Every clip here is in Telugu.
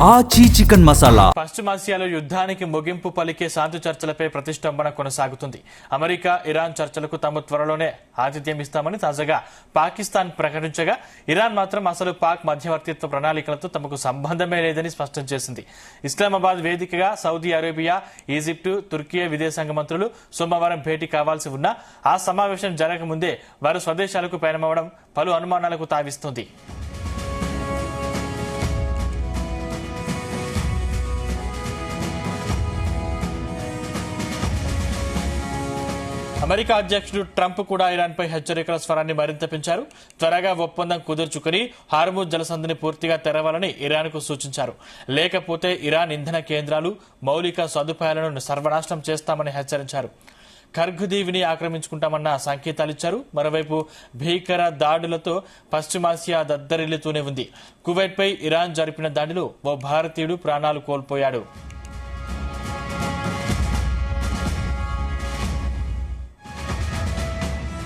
ఆచి చికెన్ మసాలా. పశ్చిమాసియాలో యుద్ధానికి ముగింపు పలికే శాంతి చర్చలపై ప్రతిష్టంభన కొనసాగుతుంది. అమెరికా ఇరాన్ చర్చలకు తాము త్వరలోనే ఆతిథ్యం ఇస్తామని తాజాగా పాకిస్తాన్ ప్రకటించగా, ఇరాన్ మాత్రం అసలు పాక్ మధ్యవర్తిత్వ ప్రణాళికలతో తమకు సంబంధమే లేదని స్పష్టం చేసింది. ఇస్లామాబాద్ వేదికగా సౌదీ అరేబియా, ఈజిప్టు, తుర్కియా విదేశాంగ మంత్రులు సోమవారం భేటీ కావాల్సి ఉన్నా ఆ సమావేశం జరగకముందే వారు స్వదేశాలకు పయనమవడం పలు అనుమానాలకు తావిస్తోంది. అమెరికా అధ్యక్షుడు ట్రంప్ కూడా ఇరాన్పై హెచ్చరికల స్వరాన్ని మరింత పెంచారు. త్వరగా ఒప్పందం కుదుర్చుకుని హార్ముజ్ జలసంధిని పూర్తిగా తెరవాలని ఇరాన్కు సూచించారు. లేకపోతే ఇరాన్ ఇంధన కేంద్రాలు, మౌలిక సదుపాయాలను సర్వనాశనం చేస్తామని హెచ్చరించారు. కర్గ్ దీవిని ఆక్రమించుకుంటామన్న సంకేతాలిచ్చారు. మరోవైపు భీకర దాడులతో పశ్చిమాసియా దద్దరిల్లుతూనే ఉంది. కువైట్పై ఇరాన్ జరిపిన దాడిలో ఓ భారతీయుడు ప్రాణాలు కోల్పోయాడు.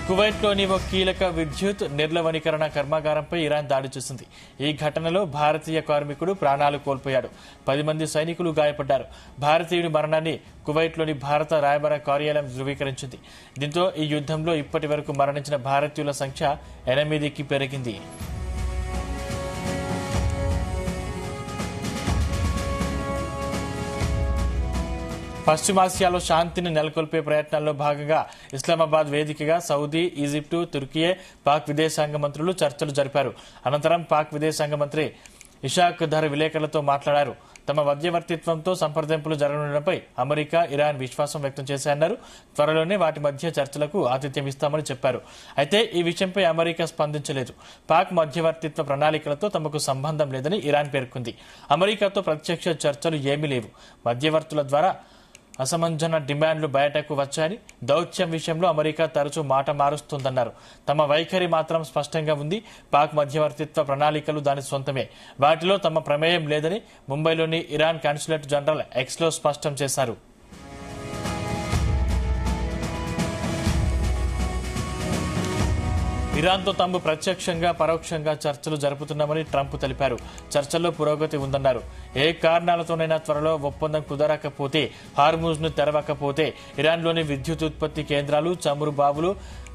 కువైట్లోని ఓ కీలక విద్యుత్ నిర్లవణీకరణ కర్మాగారంపై ఇరాన్ దాడి చేసింది. ఈ ఘటనలో భారతీయ కార్మికుడు ప్రాణాలు కోల్పోయాడు. 10 మంది సైనికులు గాయపడ్డారు. భారతీయుడి మరణాన్ని కువైట్లోని భారత రాయబార కార్యాలయం ధృవీకరించింది. దీంతో ఈ యుద్దంలో ఇప్పటి వరకు మరణించిన భారతీయుల సంఖ్య 8కి పెరిగింది. పశ్చిమాసియాలో శాంతిని నెలకొల్పే ప్రయత్నాల్లో భాగంగా ఇస్లామాబాద్ వేదికగా సౌదీ, ఈజిప్టు, తుర్కియే, పాక్ విదేశాంగ మంత్రులు చర్చలు జరిపారు. అనంతరం పాక్ విదేశాంగ మంత్రి ఇషాక్ దర్ విలేకరులతో మాట్లాడారు. తమ మధ్యవర్తిత్వంతో సంప్రదింపులు జరగనుండడంపై అమెరికా, ఇరాన్ విశ్వాసం వ్యక్తం చేశాయన్నారు. త్వరలోనే వాటి మధ్య చర్చలకు ఆతిథ్యం ఇస్తామని చెప్పారు. అయితే ఈ విషయంపై అమెరికా స్పందించలేదు. పాక్ మధ్యవర్తిత్వ ప్రణాళికలతో తమకు సంబంధం లేదని ఇరాన్ పేర్కొంది. అమెరికాతో ప్రత్యక్ష చర్చలు ఏమీ లేవు. మధ్యవర్తుల ద్వారా అసమంజన డిమాండ్లు బయటకు వచ్చాయని, దౌత్యం విషయంలో అమెరికా తరచూ మాట మారుస్తుందన్నారు. తమ వైఖరి మాత్రం స్పష్టంగా ఉంది. పాక్ మధ్యవర్తిత్వ ప్రణాళికలు దాని సొంతమే. వాటిలో తమ ప్రమేయం లేదని ముంబైలోని ఇరాన్ కాన్సులేట్ జనరల్ ఎక్స్లో స్పష్టం చేశారు. ఇరాన్తో తాము ప్రత్యక్షంగా, పరోక్షంగా చర్చలు జరుపుతున్నామని ట్రంప్ తెలిపారు. చర్చల్లో పురోగతి ఉందన్నారు. ఏ కారణాలతోనైనా త్వరలో ఒప్పందం కుదరకపోతే, హార్ముజ్ ను తెరవకపోతే ఇరాన్లోని విద్యుత్ ఉత్పత్తి కేంద్రాలు, చమురు బావులు,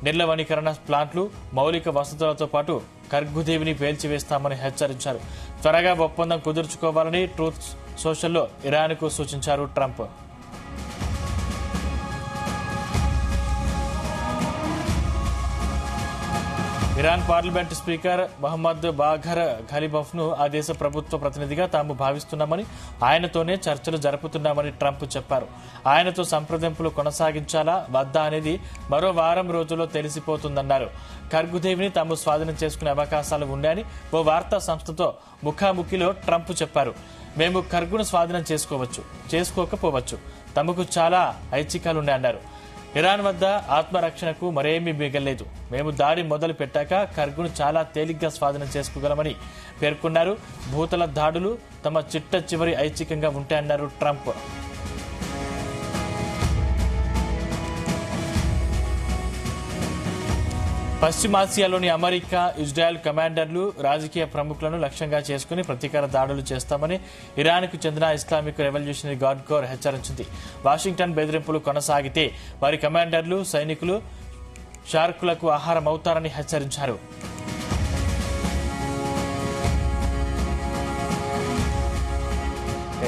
నిర్లవణీకరణ ప్లాంట్లు, మౌలిక వసతులతో పాటు కర్గుదేవిని పేల్చివేస్తామని హెచ్చరించారు. త్వరగా ఒప్పందం కుదుర్చుకోవాలని ట్రూత్ సోషల్లో ఇరాన్కు సూచించారు Trump. Iran parliament speaker Mohammad Bagher Ghalibaf ను ఆ దేశ ప్రభుత్వ ప్రతినిధిగా తాము భావిస్తున్నామని, ఆయనతోనే చర్చలు జరుపుతున్నామని ట్రంప్ చెప్పారు. ఆయనతో సంప్రదింపులు కొనసాగించాలా వద్దా అనేది మరో వారం రోజుల్లో తెలిసిపోతుందన్నారు. కర్గుదేవిని తాము స్వాధీనం చేసుకునే అవకాశాలు ఉన్నాయని ఓ వార్తా సంస్థతో ముఖాముఖిలో ట్రంప్ చెప్పారు. మేము కర్గును స్వాధీనం చేసుకోవచ్చు, చేసుకోకపోవచ్చు. తమకు చాలా ఐచ్ఛికాలున్నాయన్నారు. ఇరాన్ వద్ద ఆత్మరక్షణకు మరేమీ మిగలేదు. మేము దాడి మొదలు పెట్టాక కర్గును చాలా తేలిగ్గా స్వాధీనం చేసుకోగలమని పేర్కొన్నారు. భూతల దాడులు తమ చిట్ట చివరి ఐచ్ఛికంగా ఉంటాయన్నారు ట్రంప్. పశ్చిమాసియాలోని అమెరికా, ఇజ్రాయెల్ కమాండర్లు, రాజకీయ ప్రముఖులను లక్ష్యంగా చేసుకుని ప్రతీకార దాడులు చేస్తామని ఇరాన్కు చెందిన ఇస్లామిక్ రెవల్యూషనరీ గార్డ్ కోర్ హెచ్చరించింది. వాషింగ్టన్ బెదిరింపులు కొనసాగితే వారి కమాండర్లు, సైనికులు షార్కులకు ఆహారం అవుతారని హెచ్చరించారు.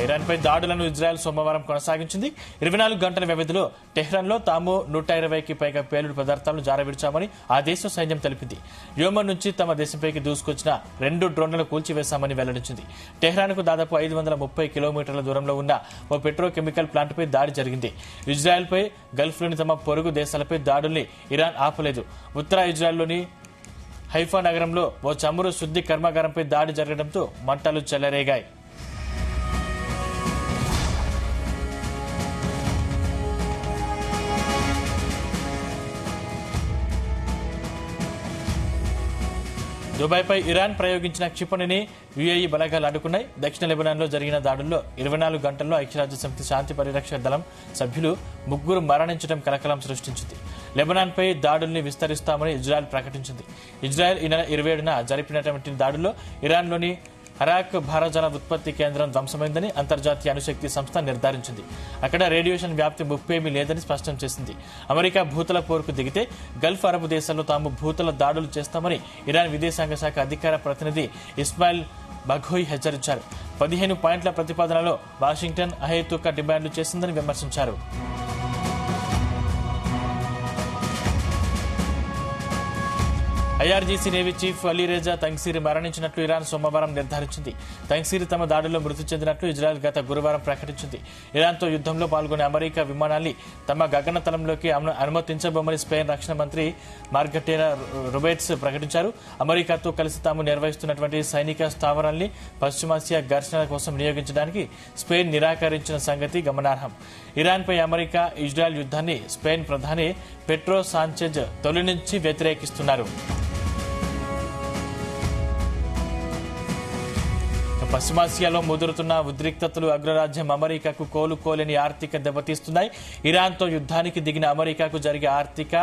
ఇరాన్పై దాడులను ఇజ్రాయెల్ సోమవారం కొనసాగించింది. 24 గంటల వ్యవధిలో టెహ్రాన్లో తాము 120కి పైగా పేలుడు పదార్థాలను జారవిడిచామని ఆ దేశ సైన్యం తెలిపింది. యోమన్ నుంచి తమ దేశంపైకి దూసుకొచ్చిన 2 డ్రోన్లను కూల్చివేశామని వెల్లడించింది. టెహ్రాన్కు దాదాపు 530 కిలోమీటర్ల దూరంలో ఉన్న ఓ పెట్రోకెమికల్ ప్లాంట్పై దాడి జరిగింది. ఇజ్రాయెల్పై, గల్ఫ్లోని తమ పొరుగు దేశాలపై దాడుల్ని ఇరాన్ ఆపలేదు. ఉత్తర ఇజ్రాయెల్లోని హైఫా నగరంలో ఓ చమురు శుద్ధి కర్మాగారంపై దాడి జరగడంతో మంటలు చెలరేగాయి. దుబాయ్పై ఇరాన్ ప్రయోగించిన క్షిపణిని యుఏఈ బలగాలు అడ్డుకున్నాయి. దక్షిణ లెబనాన్లో జరిగిన దాడుల్లో 24 గంటల్లో ఐక్యరాజ్య సమితి శాంతి పరిరక్షణ దళం సభ్యులు 3 మరణించడం కలకలం సృష్టించింది. లెబనాన్పై దాడుల్ని విస్తరిస్తామని ఇజ్రాయెల్ ప్రకటించింది. ఇజ్రాయెల్ ఈ నెల 27న జరిపినటువంటి దాడుల్లో ఇరాన్లోని అరాక్ భారజాల ఉత్పత్తి కేంద్రం ధ్వంసమైందని అంతర్జాతీయ అణుశక్తి సంస్థ నిర్ధారించింది. అక్కడ రేడియేషన్ వ్యాప్తి ముప్పేమీ లేదని స్పష్టం చేసింది. అమెరికా భూతల పోరుకు దిగితే గల్ఫ్ అరబ్ దేశాల్లో తాము భూతల దాడులు చేస్తామని ఇరాన్ విదేశాంగ శాఖ అధికార ప్రతినిధి ఇస్మాయిల్ బఘోయ్ హెచ్చరించారు. 15 పాయింట్ల ప్రతిపాదనలో వాషింగ్టన్ అహేతుక డిమాండ్లు చేసిందని విమర్శించారు. ఐఆర్జీసీ నేవీ చీఫ్ అలీరేజా తంగ్సీర్ మరణించినట్లు ఇరాన్ సోమవారం నిర్ధారించింది. తంగ్సీర్ తమ దాడుల్లో మృతి చెందినట్లు ఇజ్రాయెల్ గత గురువారం ప్రకటించింది. ఇరాన్తో యుద్దంలో పాల్గొనే అమెరికా విమానాన్ని తమ గగనతలంలోకి అనుమతించబోమని స్పెయిన్ రక్షణ మంత్రి మార్గటేరా రొబెట్స్ ప్రకటించారు. అమెరికాతో కలిసి తాము నిర్వహిస్తున్నటువంటి సైనిక స్థావరాల్ని పశ్చిమాసియా ఘర్షణ కోసం వినియోగించడానికి స్పెయిన్ నిరాకరించిన సంగతి గమనార్హం. ఇరాన్పై అమెరికా ఇజ్రాయెల్ యుద్దాన్ని స్పెయిన్ ప్రధాని పెట్రో సాంచెజ్ తొలి నుంచి వ్యతిరేకిస్తున్నారు. పశ్చిమాసియాలో ముదురుతున్న ఉద్రిక్తతలు అగ్రరాజ్యం అమెరికాకు కోలుకోలేని ఆర్థిక దెబ్బతీస్తున్నాయి. ఇరాన్తో యుద్దానికి దిగిన అమెరికాకు జరిగే ఆర్థిక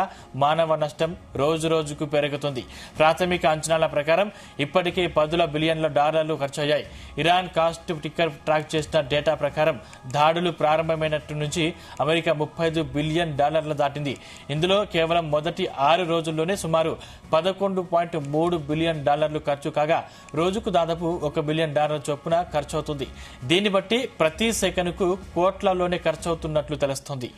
మానవ నష్టం రోజు రోజుకు పెరుగుతుంది. ప్రాథమిక అంచనాల ప్రకారం ఇప్పటికే $10 బిలియన్ల ఖర్చయ్యాయి. ఇరాన్ కాస్ట్ టిక్కర్ ట్రాక్ చేసిన డేటా ప్రకారం దాడులు ప్రారంభమైనట్టు నుంచి అమెరికా $35 బిలియన్ దాటింది. ఇందులో కేవలం మొదటి 6 రోజుల్లోనే సుమారు $11.3 బిలియన్ ఖర్చు కాగా రోజుకు దాదాపు $1 బిలియన్ చొప్పున ఖర్చవుతుంది. దీన్ని బట్టి ప్రతి సెకనుకు కోట్లలోనే ఖర్చవుతున్నట్లు తెలుస్తోంది.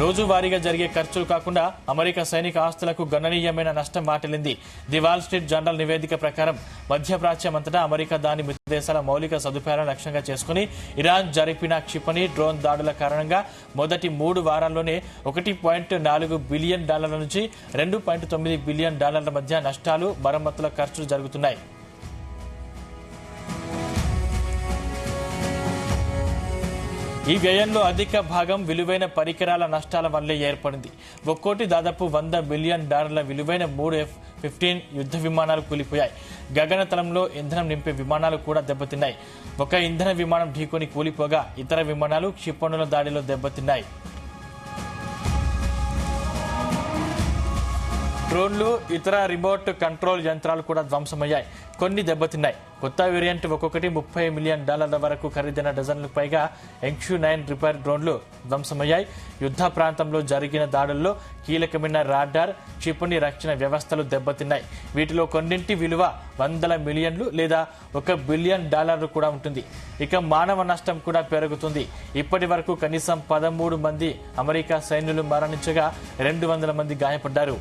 రోజువారీగా జరిగే ఖర్చులు కాకుండా అమెరికా సైనిక ఆస్తులకు గణనీయమైన నష్టం వాటిల్లింది. ది వాల్ స్ట్రీట్ జర్నల్ నివేదిక ప్రకారం మధ్యప్రాచ్యమంతటా అమెరికా దాని మిత్ర దేశాల మౌలిక సదుపాయాలను లక్ష్యంగా చేసుకుని ఇరాన్ జరిపిన క్షిపణి డ్రోన్ దాడుల కారణంగా మొదటి 3 వారాల్లోనే $1.4 బిలియన్ నుంచి $2.9 బిలియన్ మధ్య నష్టాలు, మరమ్మతుల ఖర్చులు జరుగుతున్నాయి. ఈ వ్యయంలో అధిక భాగం విలువైన పరికరాల నష్టాల వల్లే ఏర్పడింది. ఒక్కోటి దాదాపు $100 బిలియన్ విలువైన 3 F-15 యుద్ధ విమానాలు కూలిపోయాయి. గగనతలంలో ఇంధనం నింపే విమానాలు కూడా దెబ్బతిన్నాయి. ఒక ఇంధన విమానం ఢీకొని కూలిపోగా ఇతర విమానాలు క్షిపణుల దాడిలో దెబ్బతిన్నాయి. డ్రోన్లు, ఇతర రిమోట్ కంట్రోల్ యంత్రాలు కూడా ధ్వంసమయ్యాయి. కొన్ని దెబ్బతిన్నాయి. కొత్త వేరియంట్ ఒక్కొక్కటి $30 మిలియన్ వరకు ఖరీదైన డజన్లకు పైగా ఎంక్యూ-9 రిపేర్ డ్రోన్లు ధ్వంసమయ్యాయి. యుద్ధ ప్రాంతంలో జరిగిన దాడుల్లో కీలకమైన రాడార్, క్షిపణి రక్షణ వ్యవస్థలు దెబ్బతిన్నాయి. వీటిలో కొన్నింటి విలువ $100 మిలియన్లు లేదా $1 బిలియన్ కూడా ఉంటుంది. ఇక మానవ నష్టం కూడా పెరుగుతుంది. ఇప్పటి వరకు కనీసం 13 మంది అమెరికా సైన్యులు మరణించగా 200 మంది గాయపడ్డారు.